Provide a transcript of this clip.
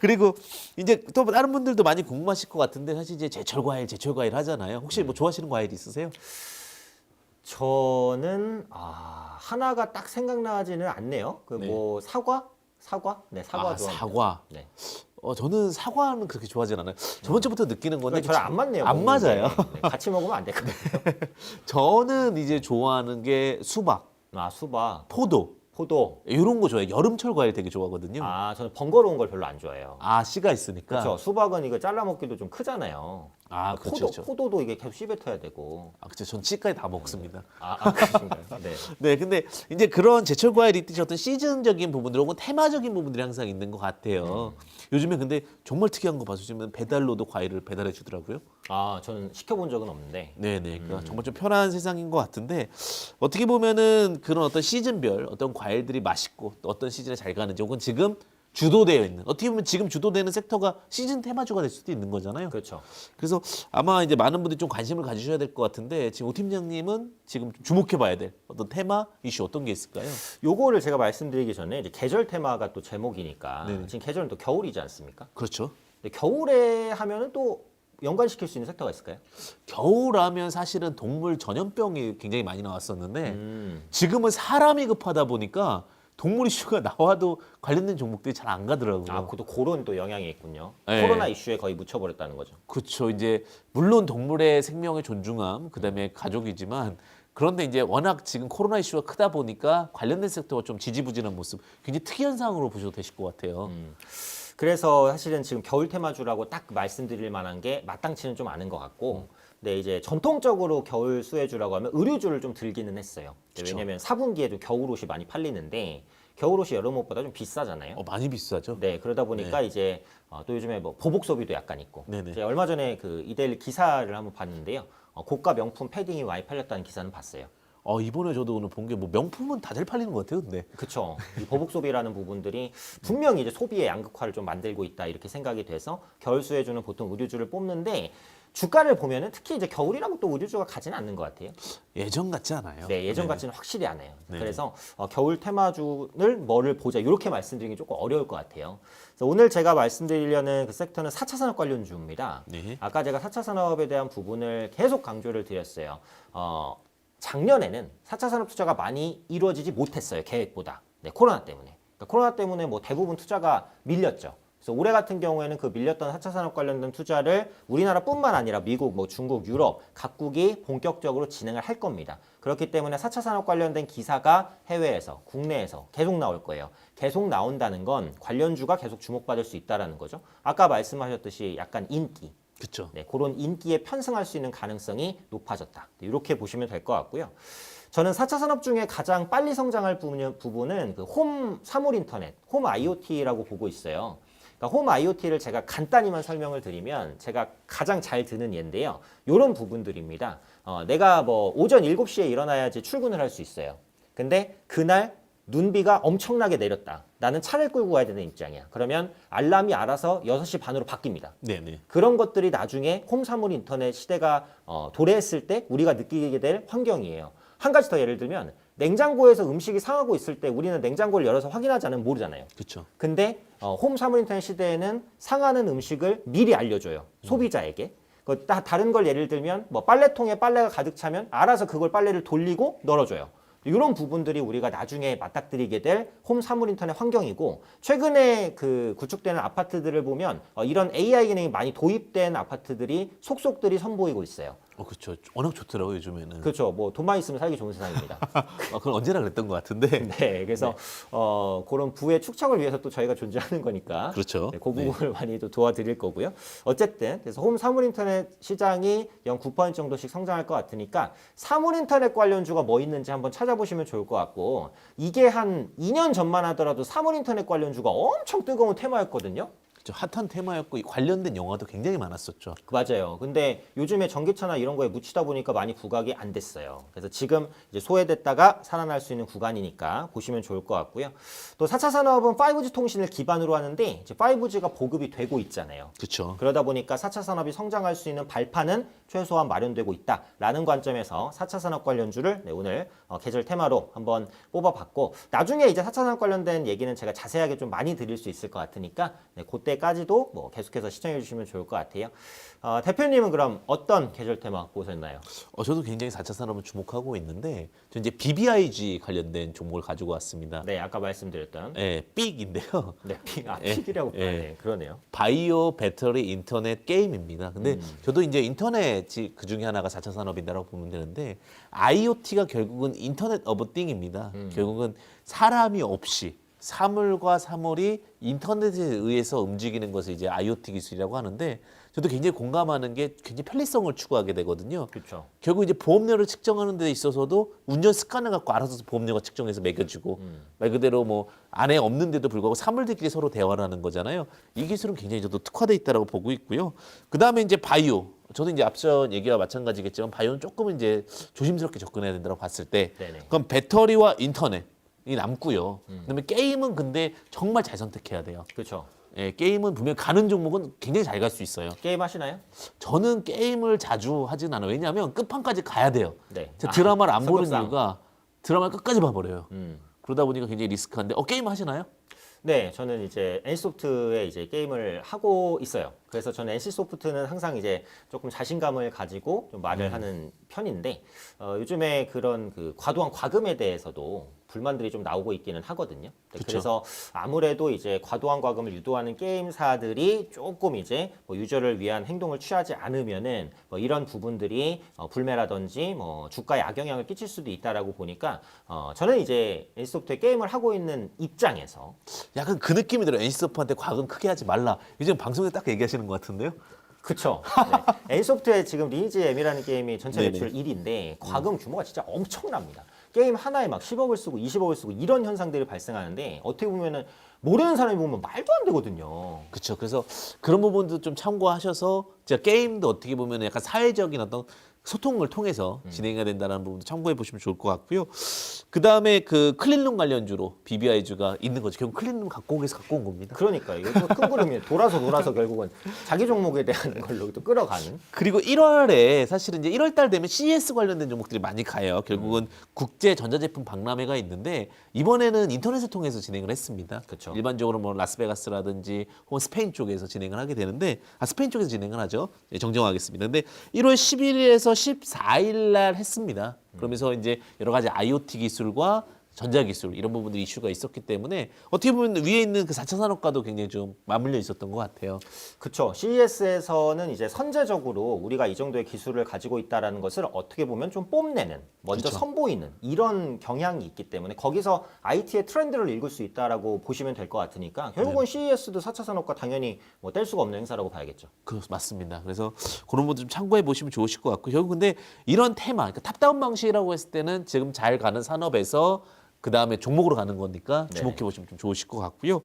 그리고 이제 또 다른 분들도 많이 궁금하실 것 같은데 사실 이제 제철 과일 하잖아요. 혹시 뭐 좋아하시는 과일 있으세요? 저는 하나가 딱 생각나지는 않네요. 그 네. 뭐 사과? 사과? 네, 사과 좋아합니다. 사과. 네. 저는 사과는 그렇게 좋아하진 않아요. 저번 주부터 느끼는 건데 저랑 안 맞네요. 안 먹는 게. 맞아요. 네, 같이 먹으면 안 될까요? 저는 이제 좋아하는 게 수박, 수박, 포도 포도. 이런 거 좋아해요. 여름철 과일 되게 좋아하거든요. 저는 번거로운 걸 별로 안 좋아해요. 씨가 있으니까. 그렇죠. 수박은 이거 잘라 먹기도 좀 크잖아요. 그렇죠. 포도도 이게 계속 씹뱉어야 되고. 그렇죠. 전 씨까지 다 먹습니다. 그러신가요? 네. 네, 근데 이제 그런 제철 과일이 있듯이 어떤 시즌적인 부분들 혹은 테마적인 부분들이 항상 있는 것 같아요. 요즘에 근데 정말 특이한 거 봐주시면 배달로도 과일을 배달해 주더라고요. 저는 시켜본 적은 없는데. 네네. 그러니까 정말 좀 편한 세상인 것 같은데 어떻게 보면은 그런 어떤 시즌별 어떤 과일들이 맛있고 또 어떤 시즌에 잘 가는지 혹은 지금 주도되어 있는 어떻게 보면 지금 주도되는 섹터가 시즌 테마주가 될 수도 있는 거잖아요. 그렇죠. 그래서 아마 이제 많은 분들이 좀 관심을 가지셔야 될 것 같은데 지금 오 팀장님은 지금 좀 주목해봐야 될 어떤 테마 이슈 어떤 게 있을까요? 요거를 제가 말씀드리기 전에 이제 계절 테마가 또 제목이니까 네네. 지금 계절은 또 겨울이지 않습니까? 그렇죠. 근데 겨울에 하면은 또 연관시킬 수 있는 섹터가 있을까요? 겨울하면 사실은 동물 전염병이 굉장히 많이 나왔었는데 음. 지금은 사람이 급하다 보니까 동물 이슈가 나와도 관련된 종목들이 잘 안 가더라고요. 그것도 그런 또 영향이 있군요. 네. 코로나 이슈에 거의 묻혀버렸다는 거죠. 그렇죠. 이제 물론 동물의 생명의 존중함, 그다음에 가족이지만 그런데 이제 워낙 지금 코로나 이슈가 크다 보니까 관련된 섹터가 좀 지지부진한 모습, 굉장히 특이한 상황으로 보셔도 되실 것 같아요. 그래서 사실은 지금 겨울 테마주라고 딱 말씀드릴 만한 게 마땅치는 좀 않은 것 같고, 근데 이제 전통적으로 겨울 수혜주라고 하면 의류주를 좀 들기는 했어요. 그쵸. 왜냐면 4분기에도 겨울 옷이 많이 팔리는데 겨울 옷이 여름 옷보다 좀 비싸잖아요. 많이 비싸죠. 네, 그러다 보니까 이제 또 요즘에 뭐 보복 소비도 약간 있고. 네네. 제가 얼마 전에 그 이데일리 기사를 한번 봤는데요. 고가 명품 패딩이 많이 팔렸다는 기사는 봤어요. 이번에 저도 오늘 본 게 뭐 명품은 다들 팔리는 것 같아요, 근데. 그렇죠. 이 보복 소비라는 부분들이 분명히 이제 소비의 양극화를 좀 만들고 있다 이렇게 생각이 돼서 겨울 수혜주는 보통 의류주를 뽑는데 주가를 보면은 특히 이제 겨울이라고 또 의류주가 가지는 않는 것 같아요. 예전 같지 않아요. 네, 예전 네네. 같지는 확실히 않아요. 네네. 그래서 겨울 테마주를 뭐를 보자 이렇게 말씀드리기 조금 어려울 것 같아요. 그래서 오늘 제가 말씀드리려는 그 섹터는 4차 산업 관련주입니다. 네. 아까 제가 4차 산업에 대한 부분을 계속 강조를 드렸어요. 작년에는 4차 산업 투자가 많이 이루어지지 못했어요. 계획보다. 네, 코로나 때문에. 그러니까 코로나 때문에 뭐 대부분 투자가 밀렸죠. 그래서 올해 같은 경우에는 그 밀렸던 4차 산업 관련된 투자를 우리나라뿐만 아니라 미국, 뭐 중국, 유럽 각국이 본격적으로 진행을 할 겁니다. 그렇기 때문에 4차 산업 관련된 기사가 해외에서, 국내에서 계속 나올 거예요. 계속 나온다는 건 관련주가 계속 주목받을 수 있다는 거죠. 아까 말씀하셨듯이 약간 인기, 그렇죠. 네, 그런 인기에 편승할 수 있는 가능성이 높아졌다. 이렇게 보시면 될 것 같고요. 저는 4차 산업 중에 가장 빨리 성장할 부분은 그 홈 사물 인터넷, 홈 IoT라고 보고 있어요. 그러니까 홈 IoT를 제가 간단히만 설명을 드리면 제가 가장 잘 드는 예인데요. 이런 부분들입니다. 내가 뭐 오전 7시에 일어나야지 출근을 할 수 있어요. 근데 그날 눈비가 엄청나게 내렸다. 나는 차를 끌고 가야 되는 입장이야. 그러면 알람이 알아서 6시 반으로 바뀝니다. 네네. 그런 것들이 나중에 홈 사물 인터넷 시대가 도래했을 때 우리가 느끼게 될 환경이에요. 한 가지 더 예를 들면 냉장고에서 음식이 상하고 있을 때 우리는 냉장고를 열어서 확인하지 않으면 모르잖아요. 그렇죠. 근데 홈 사물 인터넷 시대에는 상하는 음식을 미리 알려줘요. 소비자에게. 다른 걸 예를 들면 뭐 빨래통에 빨래가 가득 차면 알아서 그걸 빨래를 돌리고 널어줘요. 이런 부분들이 우리가 나중에 맞닥뜨리게 될 홈 사물 인터넷 환경이고 최근에 그 구축되는 아파트들을 보면 이런 AI 기능이 많이 도입된 아파트들이 속속들이 선보이고 있어요. 그렇죠. 워낙 좋더라고요, 요즘에는. 그렇죠. 뭐 돈만 있으면 살기 좋은 세상입니다. 그건 언제나 그랬던 것 같은데. 네, 그래서 그런 부의 축적을 위해서 또 저희가 존재하는 거니까 그렇죠. 네, 그 부분을 많이 또 도와드릴 거고요. 어쨌든 그래서 홈 사물 인터넷 시장이 연 9% 정도씩 성장할 것 같으니까 사물 인터넷 관련주가 뭐 있는지 한번 찾아보시면 좋을 것 같고 이게 한 2년 전만 하더라도 사물 인터넷 관련주가 엄청 뜨거운 테마였거든요. 그쵸, 핫한 테마였고 관련된 영화도 굉장히 많았었죠. 맞아요. 근데 요즘에 전기차나 이런 거에 묻히다 보니까 많이 부각이 안 됐어요. 그래서 지금 이제 소외됐다가 살아날 수 있는 구간이니까 보시면 좋을 것 같고요. 또 4차 산업은 5G 통신을 기반으로 하는데 이제 5G가 보급이 되고 있잖아요. 그렇죠. 그러다 보니까 4차 산업이 성장할 수 있는 발판은 최소한 마련되고 있다라는 관점에서 4차 산업 관련주를 오늘 계절 테마로 한번 뽑아봤고, 나중에 이제 4차 산업 관련된 얘기는 제가 자세하게 좀 많이 드릴 수 있을 것 같으니까 그때까지도 뭐 계속해서 시청해 주시면 좋을 것 같아요. 대표님은 그럼 어떤 계절 테마 보셨나요? 저도 굉장히 4차 산업을 주목하고 있는데 저 이제 BBIG 관련된 종목을 가지고 왔습니다. 네, 아까 말씀드렸던 예, 삑인데요. 네, 예, 픽이라고 예. 네, 그러네요. 바이오 배터리 인터넷 게임입니다. 근데 저도 이제 인터넷이 그 중에 하나가 4차 산업이다라고 보면 되는데 IoT가 결국은 인터넷 오브 띵입니다. 결국은 사람이 없이 사물과 사물이 인터넷에 의해서 움직이는 것을 이제 IoT 기술이라고 하는데 저도 굉장히 공감하는 게 굉장히 편리성을 추구하게 되거든요. 그렇죠. 결국 이제 보험료를 측정하는 데 있어서도 운전 습관을 갖고 알아서 보험료가 측정해서 매겨지고 말 그대로 뭐 안에 없는데도 불구하고 사물들끼리 서로 대화를 하는 거잖아요. 이 기술은 굉장히 저도 특화돼 있다라고 보고 있고요. 그다음에 이제 바이오. 저도 이제 앞선 얘기와 마찬가지겠지만 바이오는 조금 이제 조심스럽게 접근해야 된다고 봤을 때 네네. 그럼 배터리와 인터넷이 남고요. 그다음에 게임은 근데 정말 잘 선택해야 돼요. 그렇죠. 예, 게임은 분명 가는 종목은 굉장히 잘 갈 수 있어요. 게임 하시나요? 저는 게임을 자주 하진 않아요. 왜냐하면 끝판까지 가야 돼요. 네. 제가 드라마를 안 보는 성격상. 이유가 드라마를 끝까지 봐버려요. 음. 그러다 보니까 굉장히 리스크한데 게임 하시나요? 네, 저는 이제 NC소프트에 이제 게임을 하고 있어요. 그래서 저는 NC소프트는 항상 이제 조금 자신감을 가지고 좀 말을 하는 편인데 요즘에 그런 그 과도한 과금에 대해서도 불만들이 좀 나오고 있기는 하거든요. 네, 그쵸. 그래서 아무래도 이제 과도한 과금을 유도하는 게임사들이 조금 이제 뭐 유저를 위한 행동을 취하지 않으면은 뭐 이런 부분들이 불매라든지 뭐 주가에 악영향을 끼칠 수도 있다라고 보니까 저는 이제 NC소프트에 게임을 하고 있는 입장에서 약간 그 느낌이 들어요. NC소프트한테 과금 크게 하지 말라. 요즘 방송에 딱 얘기하시는 것 같은데요? 그쵸. 네. NC소프트의 지금 리니지 M이라는 게임이 전체 네네. 매출 1위인데 과금 규모가 진짜 엄청납니다. 게임 하나에 막 10억을 쓰고 20억을 쓰고 이런 현상들이 발생하는데 어떻게 보면은 모르는 사람이 보면 말도 안 되거든요. 그렇죠. 그래서 그런 부분도 좀 참고하셔서 제가 게임도 어떻게 보면 약간 사회적인 어떤 소통을 통해서 진행해야 된다는 부분도 참고해 보시면 좋을 것 같고요. 그 다음에 그 클린룸 관련주로 BBI주가 있는 거죠. 결국 클린룸 갖고 오기서 갖고 온 겁니다. 그러니까요. 이것도 큰 그림이 돌아서 결국은 자기 종목에 대한 걸로 또 끌어가는. 그리고 1월에 사실은 이제 1월 달 되면 CES 관련된 종목들이 많이 가요. 결국은 국제 전자제품 박람회가 있는데 이번에는 인터넷을 통해서 진행을 했습니다. 그쵸. 일반적으로 뭐 라스베가스라든지 혹은 스페인 쪽에서 진행을 하게 되는데 스페인 쪽에서 진행을 하죠. 네, 정정하겠습니다. 근데 1월 11일에서 14일 날 했습니다. 그러면서 이제 여러 가지 IoT 기술과 전자기술 이런 부분들이 이슈가 있었기 때문에 어떻게 보면 위에 있는 그 4차 산업과도 굉장히 좀 맞물려 있었던 것 같아요. 그쵸. CES에서는 이제 선제적으로 우리가 이 정도의 기술을 가지고 있다라는 것을 어떻게 보면 좀 뽐내는, 먼저 그쵸. 선보이는 이런 경향이 있기 때문에 거기서 IT의 트렌드를 읽을 수 있다라고 보시면 될 것 같으니까 결국은 CES도 4차 산업과 당연히 뭐 뗄 수가 없는 행사라고 봐야겠죠. 맞습니다. 그래서 그런 부분 좀 참고해 보시면 좋으실 것 같고 결국 근데 이런 테마, 그러니까 탑다운 방식이라고 했을 때는 지금 잘 가는 산업에서 그 다음에 종목으로 가는 거니까 주목해 보시면 좀 좋으실 것 같고요.